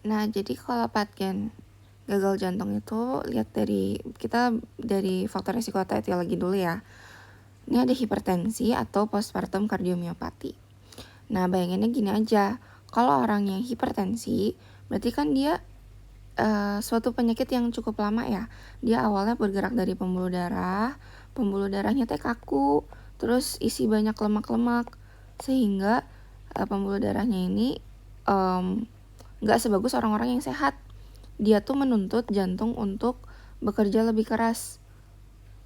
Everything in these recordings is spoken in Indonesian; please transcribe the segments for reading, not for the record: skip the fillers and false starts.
Nah, jadi kalau pasien gagal jantung itu kita dari faktor resiko atau etiologi dulu ya. Ini ada hipertensi atau postpartum kardiomiopati. Nah, bayanginnya gini aja. Kalau orang yang hipertensi, berarti kan dia suatu penyakit yang cukup lama ya. Dia awalnya bergerak dari pembuluh darahnya kaku, terus isi banyak lemak-lemak, sehingga pembuluh darahnya ini gak sebagus orang-orang yang sehat. Dia tuh menuntut jantung untuk bekerja lebih keras.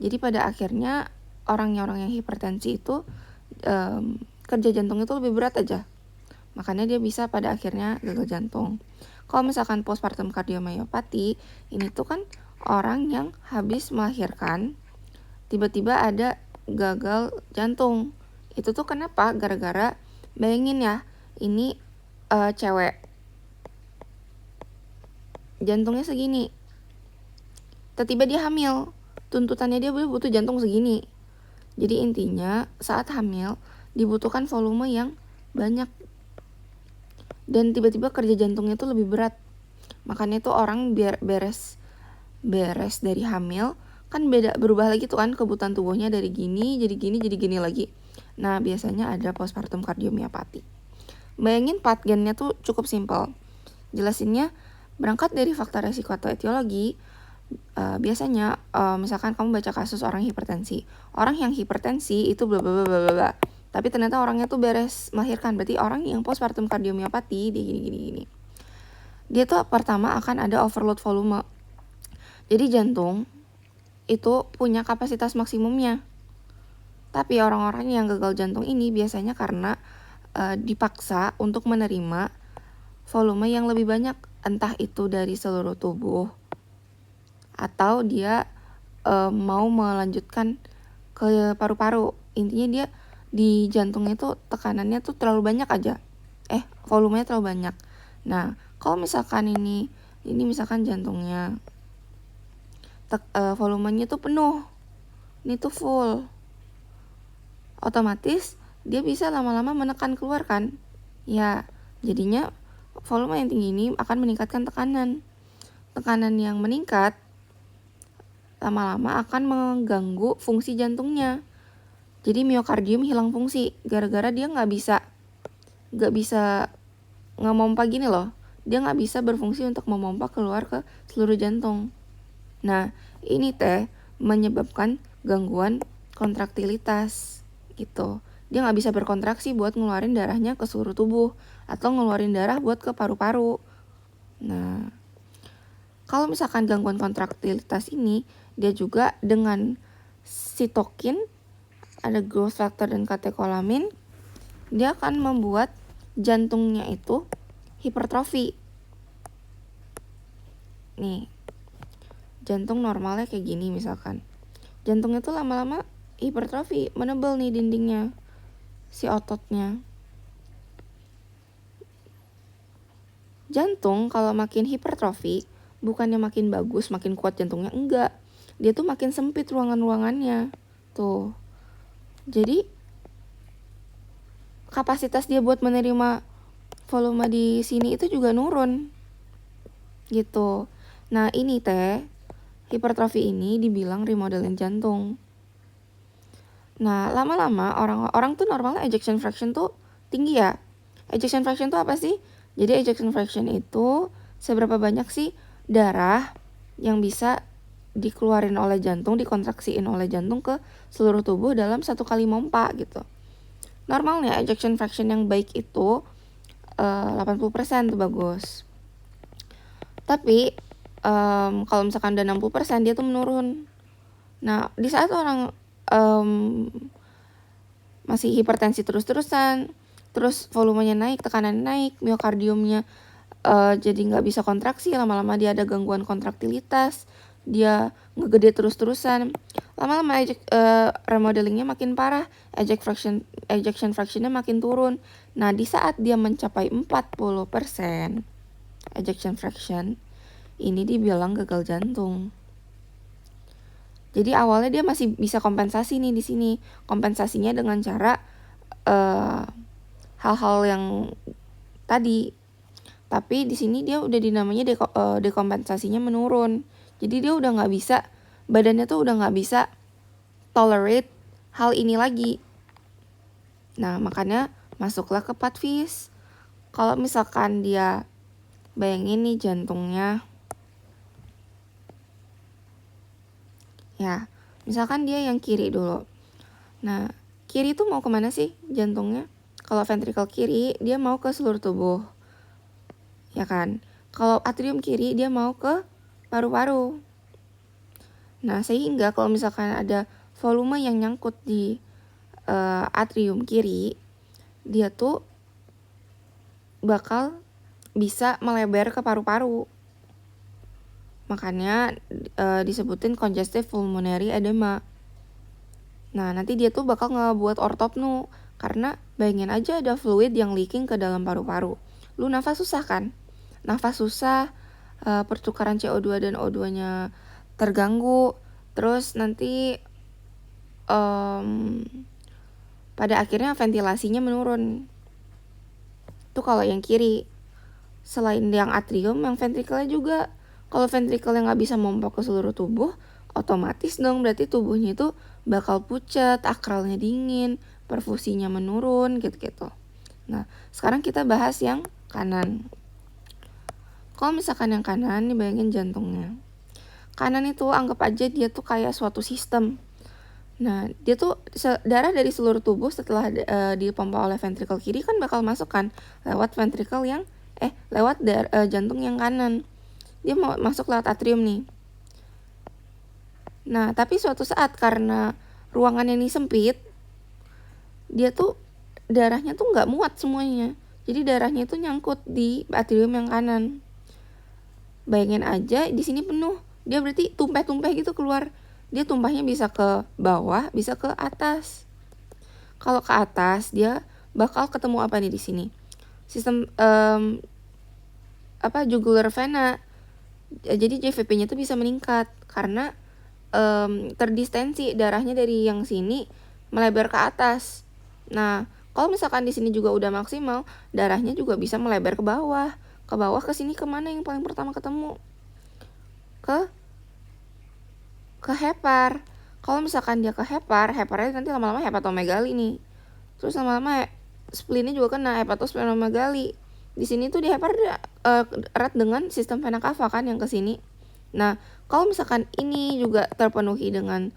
Jadi pada akhirnya orang yang hipertensi itu kerja jantung itu lebih berat aja. Makanya dia bisa pada akhirnya gagal jantung. Kalau misalkan postpartum kardiomyopati, ini tuh kan orang yang habis melahirkan, tiba-tiba ada gagal jantung. Itu tuh kenapa? Gara-gara, bayangin ya, ini cewek, jantungnya segini, tiba-tiba dia hamil, tuntutannya dia butuh jantung segini. Jadi intinya saat hamil dibutuhkan volume yang banyak, dan tiba-tiba kerja jantungnya tuh lebih berat. Makanya tuh orang beres dari hamil kan berubah lagi tuh kan kebutuhan tubuhnya, dari gini jadi gini lagi. Nah, biasanya ada postpartum kardiomiopati. Bayangin patgennya tuh cukup simpel. Jelasinnya berangkat dari faktor resiko atau etiologi. Biasanya misalkan kamu baca kasus orang hipertensi. Orang yang hipertensi itu bla bla bla bla bla. Tapi ternyata orangnya tuh beres melahirkan. Berarti orang yang postpartum kardiomiopati dia gini. Dia tuh pertama akan ada overload volume. Jadi jantung itu punya kapasitas maksimumnya. Tapi orang-orang yang gagal jantung ini biasanya karena dipaksa untuk menerima volume yang lebih banyak. Entah itu dari seluruh tubuh, atau dia mau melanjutkan ke paru-paru. Intinya dia di jantungnya tuh tekanannya tuh terlalu banyak aja. Volumenya terlalu banyak. Nah, kalau misalkan ini misalkan jantungnya volumenya tuh penuh, ini tuh full, otomatis dia bisa lama-lama menekan keluar kan. Ya, jadinya volume yang tinggi ini akan meningkatkan tekanan. Tekanan yang meningkat lama-lama akan mengganggu fungsi jantungnya. Jadi miokardium hilang fungsi gara-gara dia nggak bisa ngemompa gini loh. Dia nggak bisa berfungsi untuk memompa keluar ke seluruh jantung. Nah, ini menyebabkan gangguan kontraktilitas gitu. Dia nggak bisa berkontraksi buat ngeluarin darahnya ke seluruh tubuh, atau ngeluarin darah buat ke paru-paru. Nah, kalau misalkan gangguan kontraktilitas ini, dia juga dengan sitokin, ada growth factor dan katekolamin, dia akan membuat jantungnya itu hipertrofi. Nih, jantung normalnya kayak gini misalkan. Jantungnya tuh lama-lama hipertrofi, menebal nih dindingnya, si ototnya. Jantung kalau makin hipertrofi, bukannya makin bagus, makin kuat jantungnya, enggak. Dia tuh makin sempit ruangan-ruangannya. Tuh. Jadi kapasitas dia buat menerima volume di sini itu juga nurun. Gitu. Nah, ini hipertrofi ini dibilang remodeling jantung. Nah, lama-lama orang tuh normalnya ejection fraction tuh tinggi ya. Ejection fraction tuh apa sih? Jadi ejection fraction itu seberapa banyak sih darah yang bisa dikeluarin oleh jantung, dikontraksiin oleh jantung ke seluruh tubuh dalam 1 kali mompa gitu. Normalnya ejection fraction yang baik itu 80% tuh bagus. Tapi kalau misalkan udah 60% dia tuh menurun. Nah, di saat orang masih hipertensi terus-terusan, terus volumenya naik, tekanannya naik, miokardiumnya jadi nggak bisa kontraksi, lama-lama dia ada gangguan kontraktilitas, dia ngegede terus-terusan, lama-lama remodelingnya makin parah, ejection fractionnya makin turun. Nah, di saat dia mencapai 40% ejection fraction, ini dibilang gagal jantung. Jadi awalnya dia masih bisa kompensasi nih di sini. Kompensasinya dengan cara hal-hal yang tadi. Tapi di sini dia udah dinamanya dekompensasinya menurun. Jadi dia udah nggak bisa, badannya tuh udah nggak bisa tolerate hal ini lagi. Nah, makanya masuklah ke patfis. Kalau misalkan dia, bayangin nih jantungnya, ya misalkan dia yang kiri dulu. Nah, kiri tuh mau kemana sih jantungnya? Kalau ventricle kiri dia mau ke seluruh tubuh, ya kan? Kalau atrium kiri dia mau ke paru-paru. Nah, sehingga kalau misalkan ada volume yang nyangkut di atrium kiri, dia tuh bakal bisa melebar ke paru-paru. Makanya disebutin congestive pulmonary edema. Nah, nanti dia tuh bakal ngebuat ortopnu, karena bayangin aja ada fluid yang leaking ke dalam paru-paru. Lu nafas susah kan? Nafas susah, pertukaran CO2 dan O2-nya terganggu, terus nanti pada akhirnya ventilasinya menurun. Itu kalau yang kiri. Selain yang atrium, yang ventricle juga. Kalau ventricle yang nggak bisa mompa ke seluruh tubuh, otomatis dong berarti tubuhnya itu bakal pucat, akralnya dingin, perfusinya menurun, gitu-gitu. Nah, sekarang kita bahas yang kanan. Kalau misalkan yang kanan, nih bayangin jantungnya. Kanan itu anggap aja dia tuh kayak suatu sistem. Nah, dia tuh darah dari seluruh tubuh setelah dipompa oleh ventricle kiri kan bakal masuk kan lewat ventricle yang lewat jantung yang kanan. Dia mau masuk lewat atrium nih. Nah, tapi suatu saat karena ruangannya ini sempit, dia tuh darahnya tuh nggak muat semuanya. Jadi darahnya itu nyangkut di atrium yang kanan. Bayangin aja di sini penuh. Dia berarti tumpah-tumpah gitu keluar. Dia tumpahnya bisa ke bawah, bisa ke atas. Kalau ke atas dia bakal ketemu apa nih di sini? Sistem jugular vena. Jadi JVP-nya tuh bisa meningkat karena terdistensi darahnya dari yang sini melebar ke atas. Nah, kalau misalkan di sini juga udah maksimal, darahnya juga bisa melebar ke bawah. Ke bawah ke sini kemana yang paling pertama ketemu? Ke hepar. Kalau misalkan dia ke heparnya nanti lama-lama hepatomegali nih. Terus lama-lama splinnya juga kena hepatosplenomegali. Di sini tuh di hepar erat dengan sistem vena cava kan yang ke sini. Nah, kalau misalkan ini juga terpenuhi dengan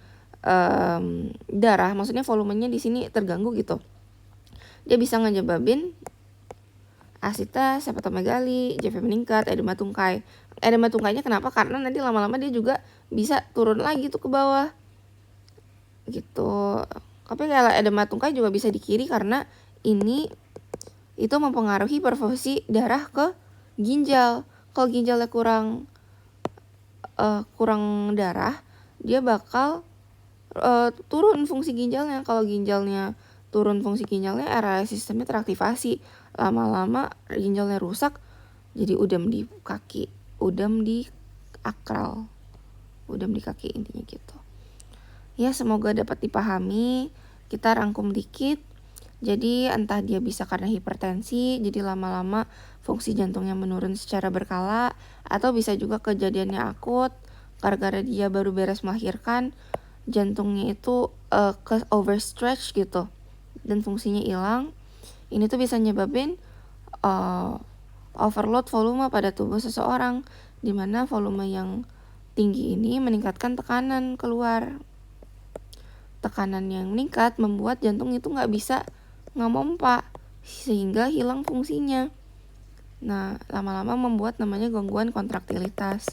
darah, maksudnya volumenya di sini terganggu gitu. Dia bisa ngejebabin asitas, hepatomegali, JV meningkat, edema tungkai. Edema tungkainya kenapa? Karena nanti lama-lama dia juga bisa turun lagi tuh ke bawah. Gitu. Tapi kalau edema tungkai juga bisa di kiri karena ini itu mempengaruhi perfusi darah ke ginjal. Kalau ginjalnya kurang darah, dia bakal turun fungsi ginjalnya. Kalau ginjalnya turun fungsi ginjalnya, area sistemnya teraktivasi. Lama-lama ginjalnya rusak, jadi udem di kaki, udem di akral, udem di kaki, intinya gitu. Ya, semoga dapat dipahami. Kita rangkum dikit. Jadi entah dia bisa karena hipertensi, jadi lama-lama fungsi jantungnya menurun secara berkala, atau bisa juga kejadiannya akut, gara-gara dia baru beres melahirkan, jantungnya itu ke overstretch gitu, dan fungsinya hilang. Ini tuh bisa nyebabin overload volume pada tubuh seseorang, dimana volume yang tinggi ini meningkatkan tekanan keluar. Tekanan yang meningkat membuat jantung itu nggak bisa ngemompa, sehingga hilang fungsinya. Nah, lama-lama membuat namanya gangguan kontraktilitas.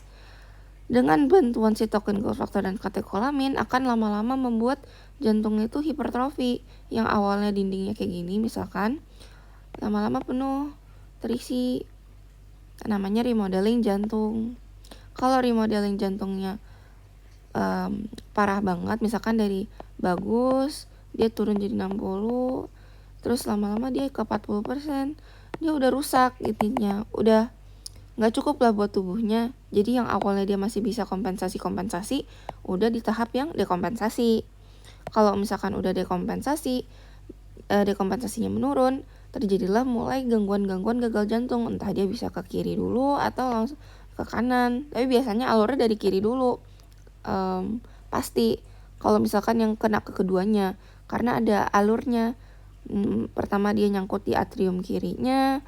Dengan bantuan sitokin growth factor dan katekolamin akan lama-lama membuat jantungnya itu hipertrofi. Yang awalnya dindingnya kayak gini misalkan, lama-lama penuh, terisi. Namanya remodeling jantung. Kalau remodeling jantungnya parah banget, misalkan dari bagus dia turun jadi 60, terus lama-lama dia ke 40%, dia udah rusak intinya, udah nggak cukup lah buat tubuhnya. Jadi yang awalnya dia masih bisa kompensasi, udah di tahap yang dekompensasi. Kalau misalkan udah dekompensasi, dekompensasinya menurun, terjadilah mulai gangguan-gangguan gagal jantung. Entah dia bisa ke kiri dulu atau langsung ke kanan, tapi biasanya alurnya dari kiri dulu. Pasti kalau misalkan yang kena ke keduanya, karena ada alurnya. Pertama dia nyangkut di atrium kirinya,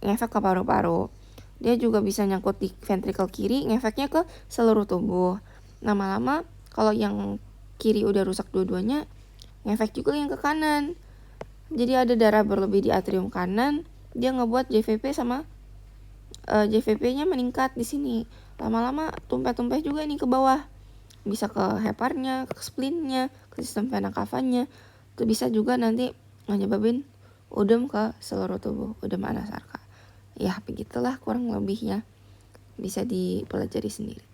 ngefek ke paru-paru. Dia juga bisa nyangkut di ventricle kiri, ngefeknya ke seluruh tubuh. Lama-lama kalau yang kiri udah rusak dua-duanya, ngefek juga yang ke kanan. Jadi ada darah berlebih di atrium kanan, dia ngebuat JVP sama JVP-nya meningkat di sini. Lama-lama tumpeh-tumpeh juga nih ke bawah. Bisa ke heparnya, ke splinnya, ke sistem vena cavanya. Itu bisa juga nanti menyebabin udem ke seluruh tubuh, udem anasarka. Ya begitulah kurang lebihnya, bisa dipelajari sendiri.